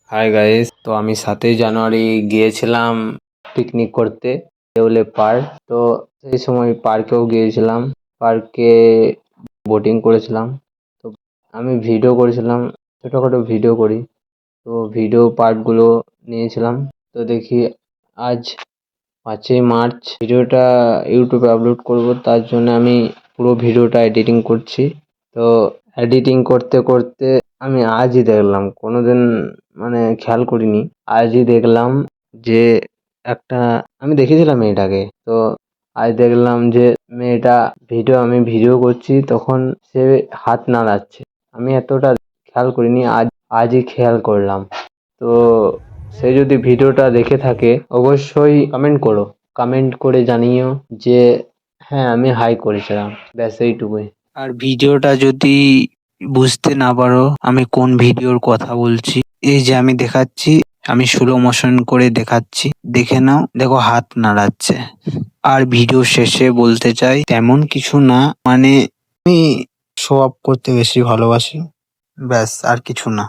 Hi guys, তো আমি 7ই জানুয়ারি গিয়েছিলাম পিকনিক করতে দেওলে পার্ক। তো সেই সময় পার্কেও গিয়েছিলাম, পার্কে বোটিং করেছিলাম। তো আমি ভিডিও করেছিলাম, ছোটোখাটো ভিডিও করি, তো ভিডিও পার্টগুলো নিয়েছিলাম। তো দেখি আজ 5ই মার্চ ভিডিওটা ইউটিউবে আপলোড করব, তার জন্য আমি পুরো ভিডিওটা এডিটিং করছি। তো এডিটিং করতে করতে আমি আজই দেখলাম, কোনোদিন মানে খেয়াল করিনি, আজই দেখলাম যে একটা আমি দেখেছিলাম মেয়েটাকে। তো আজ দেখলাম যে মেয়েটা আমি ভিডিও করছি তখন সে হাত নাড়াচ্ছে। আমি এতটা খেয়াল করিনি, আজই খেয়াল করলাম। তো সে যদি ভিডিওটা দেখে থাকে অবশ্যই কমেন্ট করো, কমেন্ট করে জানিও যে হ্যাঁ আমি হাই করেছিলাম। ব্যাস এইটুকুই। আর ভিডিওটা যদি বুঝতে না পারো আমি কোন ভিডিওর কথা বলছি, এই যে আমি দেখাচ্ছি, আমি স্লো মোশন করে দেখাচ্ছি, দেখে নাও, দেখো হাত নাড়াচ্ছে। আর ভিডিও শেষে বলতে চাই তেমন কিছু না, মানে আমি শো অফ করতে বেশি ভালোবাসি, ব্যাস আর কিছু না।